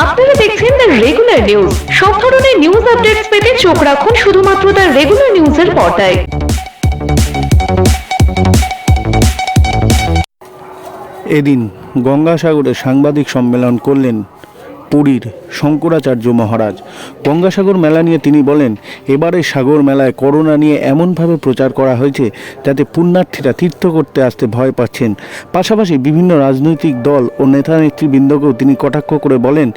আপনারা দেখছেন the regular news. সব ধরনের নিউজ আপডেটস পেতে চোখ রাখুন শুধুমাত্র দ্য রেগুলার নিউজের পর্দায়। এদিন গঙ্গাসাগরে সাংবাদিক সম্মেলন করলেন পুরীর শঙ্করাচার্য মহারাজ। গঙ্গাসাগর মেলা নিয়ে তিনি বলেন, এবারে সাগর মেলায় করোনা নিয়ে এমনভাবে প্রচার করা হয়েছে যাতে পুণ্যার্থীরা তীর্থ করতে আসতে ভয় পাচ্ছেন। পাশাপাশি বিভিন্ন রাজনৈতিক দল ও নেতা নেতৃবৃন্দকেও তিনি কটাক্ষ করে বলেন,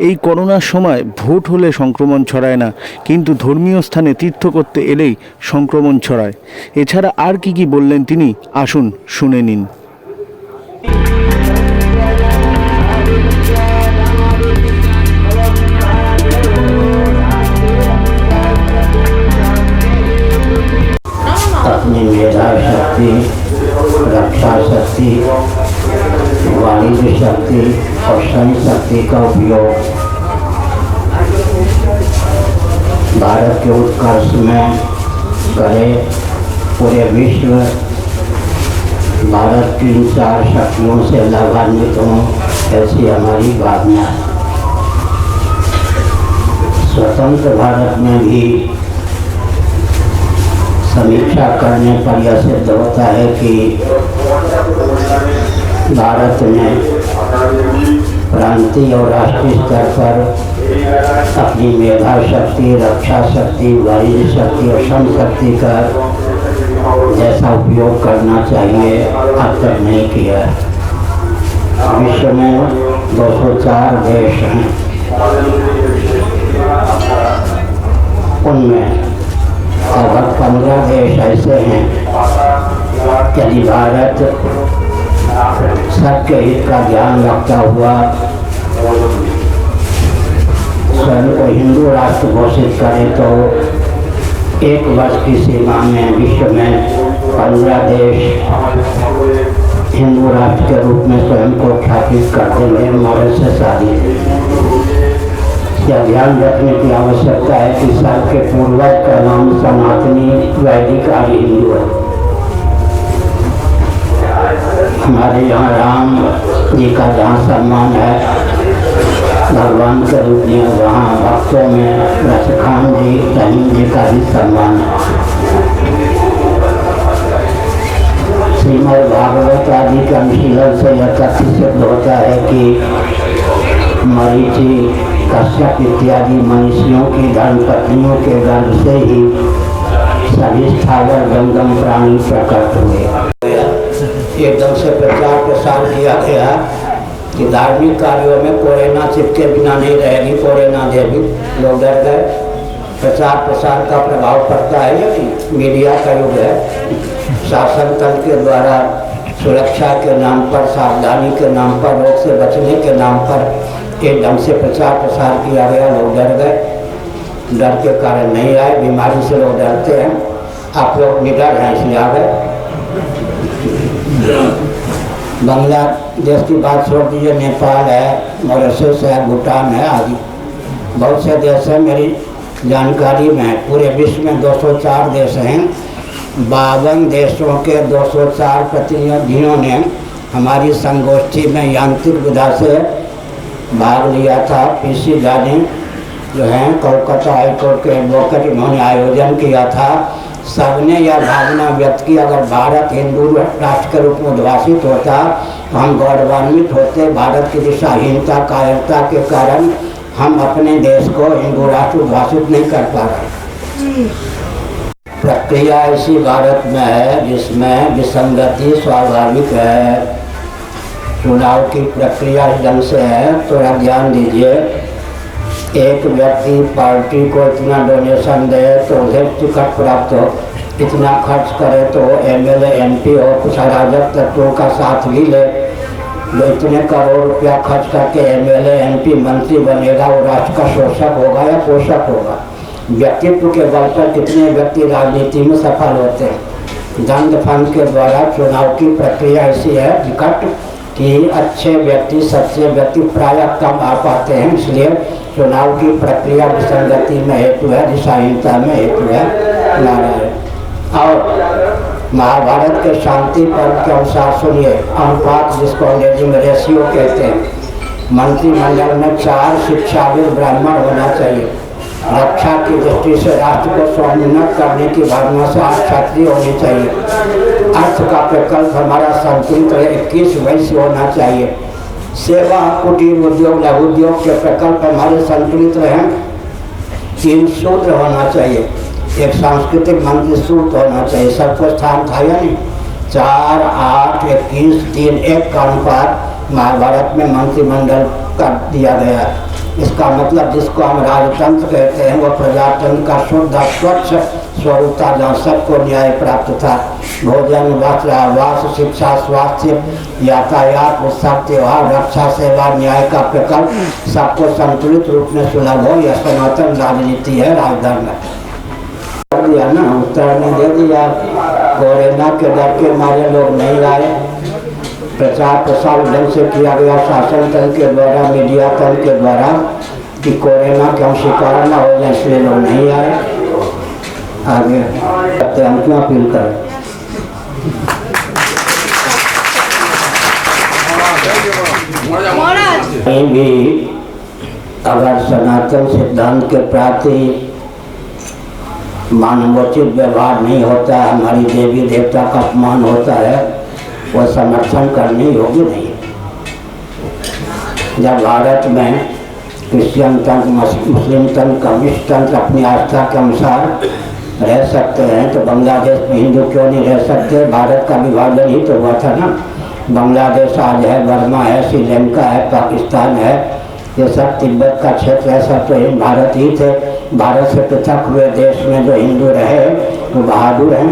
এই করোনার সময় ভোট হলে সংক্রমণ ছড়ায় না, কিন্তু ধর্মীয় স্থানে তীর্থ করতে এলেই সংক্রমণ ছড়ায়। এছাড়া আর কি বললেন তিনি, আসুন শুনে নিন। अपनी मेधा शक्ति, रक्षा शक्ति, वाणिज्य शक्ति और श्रम शक्ति का उपयोग भारत के उत्कर्ष में करे। पूरे विश्व भारत की इन चार शक्तियों से लाभान्वित हों, ऐसी हमारी भावना है। स्वतंत्र भारत में भी समीक्षा करने पर यह सिद्ध होता है कि भारत में प्रांतीय और राष्ट्रीय स्तर पर अपनी मेधा शक्ति, रक्षा शक्ति, वाणिज्य शक्ति और श्रम शक्ति का जैसा उपयोग करना चाहिए अब तक नहीं किया। विश्व में 204 देश हैं, उनमें लगभग 15 देश ऐसे हैं यदि भारत सबके हित का ध्यान रखता हुआ स्वयं को हिंदू राष्ट्र घोषित करे तो एक वर्ष की सीमा में विश्व में 15 देश हिंदू राष्ट्र के रूप में स्वयं को स्थापित कर देंगे। मॉरिशस आदि यह ध्यान रखने की आवश्यकता है कि सबके पूर्वज का नाम सनातनी वैदिक आर्य हिंदू है। हमारे यहाँ राम जी का जहाँ सम्मान है भगवान के रूप में, वहाँ भक्तों में रसखान जी, रहीम जी का भी सम्मान है। श्रीमद् भागवत आदि के अनुशीलन से यह तथ्य सिद्ध होता है कि मरीचि, कश्यप इत्यादि मनुष्यों की धर्मपत्नियों के गर्भ से ही सभी स्थावर जंगम प्राणी प्रकट हुए। एकदम से प्रचार प्रसार किया गया कि धार्मिक कार्यों में कोरोना चिपके बिना नहीं रहेगी, कोरोना देवी। लोग डर गए। प्रचार प्रसार का प्रभाव पड़ता है, यदि मीडिया का युग है। शासन तंत्र के द्वारा सुरक्षा के नाम पर, सावधानी के नाम पर, रोग से बचने के नाम पर एक ढंग से प्रचार प्रसार किया गया। लोग डर गए। डर के कारण नहीं आए। बीमारी से लोग डरते हैं। आप लोग निडर हैं इसलिए आ गए। बांग्लादेश की बात छोड़ दीजिए, नेपाल है, मॉरिशस है, भूटान है आदि बहुत से देश हैं मेरी जानकारी में। पूरे विश्व में 204 देश हैं। 52 देशों के 204 प्रतिनिधियों ने हमारी संगोष्ठी में यांत्रिक विधा से भाग लिया था। पीसी जानी जो हैं कोलकाता हाईकोर्ट के एडवोकेट, इन्होंने आयोजन किया था। सबने यह भावना व्यक्त की, अगर भारत हिंदू राष्ट्र के रूप में उद्भाषित होता तो हम गौरवान्वित होते। भारत की दिशाहीनता, कायरता के कारण हम अपने देश को हिंदू राष्ट्र उद्भाषित नहीं कर पा रहे। प्रक्रिया ऐसी भारत में है जिसमें विसंगति स्वाभाविक है। चुनाव की प्रक्रिया इस ढंग से है, थोड़ा ध्यान दीजिए। एक व्यक्ति पार्टी को इतना डोनेशन दे तो उसे टिकट प्राप्त हो, इतना खर्च करे तो एमएलए एमपी हो, कुछ अराजक तत्वों का साथ भी ले, जो इतने करोड़ रुपया खर्च करके एमएलए एमपी मंत्री बनेगा, वो राष्ट्र का शोषक होगा या पोषक होगा? व्यक्तित्व के बल पर कितने व्यक्ति राजनीति में सफल होते हैं। दंड फंड के द्वारा चुनाव की प्रक्रिया ऐसी है विकट कि अच्छे व्यक्ति, सच्चे व्यक्ति प्रायः कम आ पाते हैं। इसलिए चुनाव की प्रक्रिया विसंगति में हेतु है, दिशाहीनता में हेतु है। नारायण। और महाभारत के शांति पर्व के अनुसार सुनिए, अनुपात जिसको अंग्रेजी में रेशियो कहते हैं, मंत्रिमंडल में 4 शिक्षाविद ब्राह्मण होना चाहिए। रक्षा की दृष्टि से राष्ट्र को समुन्नत करने की भावना से 8 क्षत्रिय होनी चाहिए। अर्थ का प्रकल्प हमारा संतुलित 21 वैश्य होना चाहिए। सेवा, कुटीर उद्योग, लघु उद्योग के प्रकल्प हमारे संतुलित रहे। 3 सूत्र होना चाहिए। एक सांस्कृतिक मंत्री सूत्र होना चाहिए। सबको स्थान था या नहीं? 4, 8, 21, 3, 1 का अनुपात महाभारत में मंत्रिमंडल कर दिया गया। इसका मतलब जिसको हम राजतंत्र कहते हैं वो प्रजातंत्र का शुद्ध स्वच्छ स्वरूप था, जहाँ सबको न्याय प्राप्त था। भोजन, वस्त्र, आवास, शिक्षा, स्वास्थ्य, यातायात, उत्सव, त्योहार, रक्षा, सेवा, न्याय का प्रकल्प सबको संतुलित रूप में सुलभ हो, यह सनातन राजनीति है, राजधर्म है। दिया ना, उत्तर नहीं दे दिया। कोरोना के डर के मारे लोग नहीं आए। प्रचार प्रसार ढंग से किया गया शासन तंत्र के द्वारा, मीडिया तंत्र के द्वारा, कि कोरोना के हम शिकार न हो जाए, इसलिए लोग नहीं आए। आगे हम क्यों अपील करें? कहीं भी अगर सनातन सिद्धांत के प्रति मानवोचित व्यवहार नहीं होता है, हमारी देवी देवता का अपमान होता है, वह समर्थन करने योग्य नहीं है। जब भारत में क्रिश्चियन तंत्र, मुस्लिम तंत्र, कम्युनिस्ट तंत्र अपनी आस्था के अनुसार रह सकते हैं, तो बांग्लादेश में हिंदू क्यों नहीं रह सकते? भारत का विभाजन ही तो हुआ था ना। बांग्लादेश आज है, बर्मा है, श्रीलंका है, पाकिस्तान है, ये सब तिब्बत का क्षेत्र है, सब तो भारत ही थे। भारत से पृथक हुए देश में जो हिंदू रहे वो बहादुर हैं,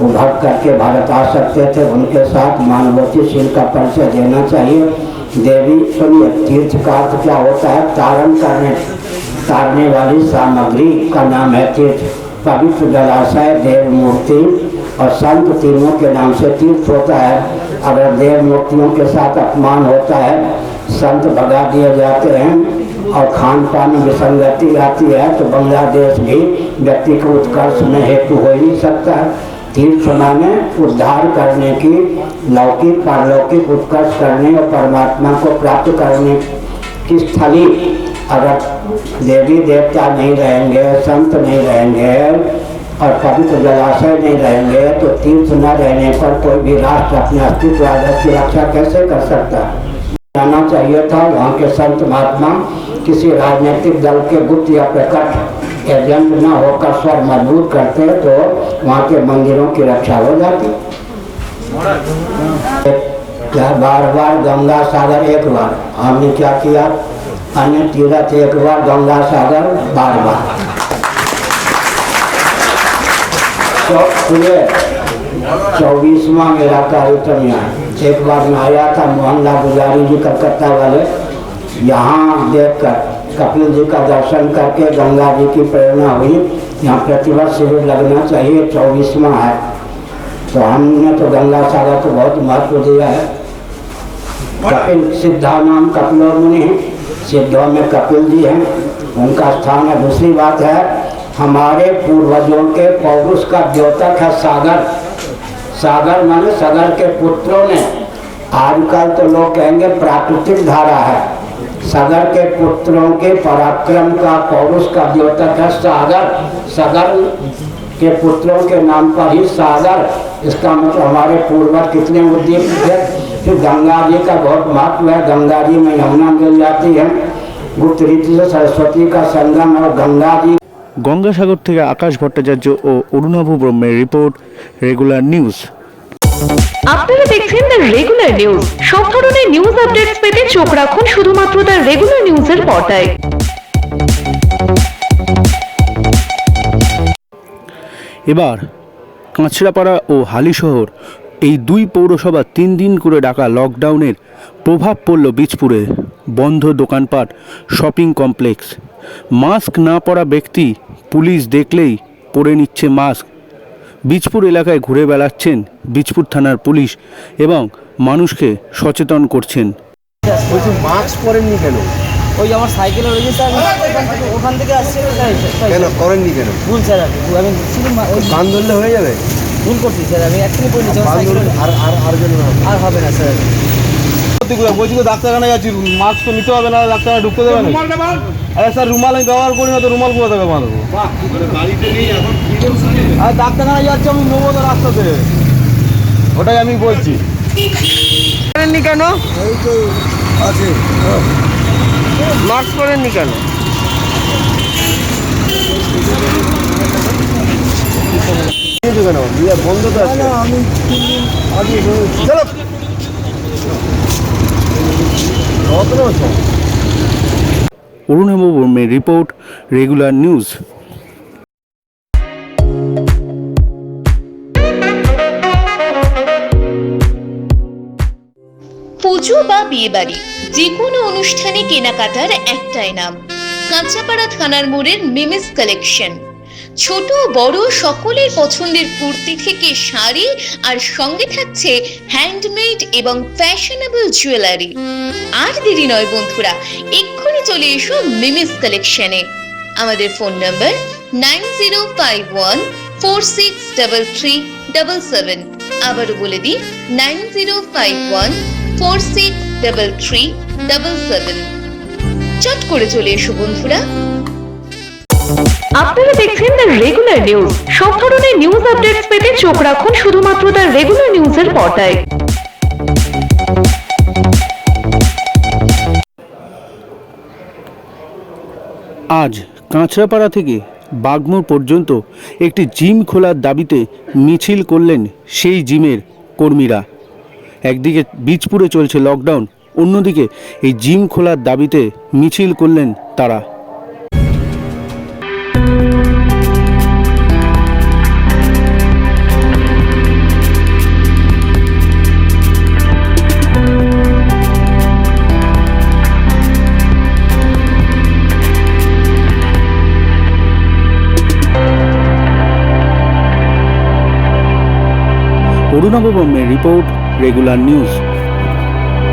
वो भक्त करके भारत आ सकते थे। उनके साथ मानवोचित का परिचय देना चाहिए। देवी सुनिए, तीर्थ का अर्थ क्या होता है? तारने वाली सामग्री का नाम है तीर्थ। पवित्र जलाशय, देव मूर्ति और संत, तीनों के नाम से तीर्थ होता है। अगर देव मूर्तियों के साथ अपमान होता है, संत भगा दिए जाते हैं और खान पान में विसंगति आती है, तो बांग्लादेश भी व्यक्ति को उत्कर्ष में हेतु हो ही नहीं सकता है। तीर्थ माने उद्धार करने की, लौकिक पारलौकिक उत्कर्ष करने और परमात्मा को प्राप्त करने की स्थली। अगर देवी देवता नहीं रहेंगे, संत नहीं रहेंगे और पवित्र जलाशय नहीं रहेंगे, तो तीर्थ न रहने पर कोई भी राष्ट्र अपने अस्तित्व आदर्श की रक्षा कैसे कर सकता है? जाना चाहिए था। वहाँ के संत महात्मा किसी राजनीतिक दल के गुप्त या प्रकट एजेंट न होकर स्वर मजबूत करते तो वहाँ के मंदिरों की रक्षा हो जाती। क्या बार बार गंगा सागर एक बार, हमने क्या किया? अन्य तीर्थ एक बार, गंगा सागर बार बार। तो 24वां मेरा कार्यक्रम यहाँ। एक बार मैं आया था, मोहनलाल गुजारी जी कलकत्ता वाले, यहाँ देखकर कपिल जी का दर्शन करके गंगा जी की प्रेरणा हुई। यहाँ प्रतिवर्ष शिविर लगना चाहिए, 24वां है। तो हमने तो गंगा सागर को बहुत महत्व दिया है। कपिल सिद्धा नाम कपिलो मुनि, सिद्धों में कपिल जी हैं, उनका स्थान है। दूसरी बात है, हमारे पूर्वजों के पौरुष का द्योतक है सागर। सागर माने सागर के पुत्रों ने, आजकल तो लोग कहेंगे प्राकृतिक धारा है, सागर के पुत्रों के पराक्रम का, पौरुष का द्योतक है सागर। सागर के पुत्रों के नाम पर ही सागर। इसका मतलब हमारे पूर्वज कितने उद्दीप्त थे। फिर गंगा जी का बहुत महत्व है। गंगा जी में यमुना मिल जाती है, गुप्त रीति से सरस्वती का संगम और गंगा जी। গঙ্গাসাগর থেকে আকাশ ভট্টাচার্য ও অরুণাভ ব্রহ্মের রিপোর্ট, রেগুলার নিউজ। আপনারা দেখছেন দ্য রেগুলার নিউজ। সব ধরনের নিউজ আপডেটস পেতে চোখ রাখুন শুধুমাত্র দ্য রেগুলার নিউজের পর্দায়। এবার কাঁচরাপাড়া ও হালিশহর এই দুই পৌরসভা 3 দিন করে ডাকা লকডাউনের প্রভাব পড়ল বীজপুরে। বন্ধ দোকানপাট, শপিং কমপ্লেক্স। মাস্ক না পরা ব্যক্তি পুলিশ দেখলেই পরে নিচ্ছে মাস্ক। বীজপুর এলাকায় ঘুরে বেড়াচ্ছেন বীজপুর থানার পুলিশ এবং মানুষকে সচেতন করছেন। বলছি মাস্ক পরেননি কেন? ওই আমার সাইকেলে রয়েছে স্যার, ওখান থেকে আসছে। কেন করেননি কেন? ভুল স্যার, আমি কান ধরলে হয়ে যাবে? ভুল করছি স্যার, আমি এক্ষুনি করে নিচ্ছি। আর আর আর যেন আর হবে না স্যার। বলছি তো ডাক্তারখানায় যাচ্ছি, মাস্ক তো নিতে হবে না, ডাক্তারখানায় ঢুকতে দেবে না। আরে স্যার রুমাল আমি ব্যবহার করি না, তো রুমাল কোথা থেকে বাঁধবো? আর ডাক্তারখানায় যাচ্ছি আমি, নেবো তো রাস্তাতে, ওটাই আমি বলছি। পরেননি কেন? আছে মাস্ক পরেননি কেন? কেন বন্ধ তো আছে। চলো অরুণাভ বর্মের রিপোর্ট, রেগুলার নিউজ। পুজো বা বিয়েবাড়ি যে কোনো অনুষ্ঠানে কেনাকাটার একটাই নাম, কাঁচাপাড়া থানার মোড়ের মিমিস কালেকশন। ছোট বড় সকলের পছন্দের কুর্তি থেকে শাড়ি, আর সঙ্গে থাকছে হ্যান্ডমেড এবং ফ্যাশনেবল জুয়েলারি। আর দেরি নয় বন্ধুরা, এক্ষুনি চলে এসো মিমিস কালেকশনে। আমাদের ফোন নাম্বার 9051463377। আবারও বলে দিই 9051463377। চট করে চলে এসো বন্ধুরা। আপনারা দেখছেন দ্য রেগুলার নিউজ। সব ধরনের নিউজ আপডেটস পেতে চোখ রাখুন শুধুমাত্র দ্য রেগুলার নিউজের পর্দায়। আজ কাঁচরাপাড়া থেকে বাগমোড় পর্যন্ত একটি জিম খোলার দাবিতে মিছিল করলেন সেই জিমের কর্মীরা। একদিকে বীজপুরে চলছে লকডাউন, অন্যদিকে এই জিম খোলার দাবিতে মিছিল করলেন তারা। অরুণাভ বর্মের রিপোর্ট, রেগুলার নিউজ।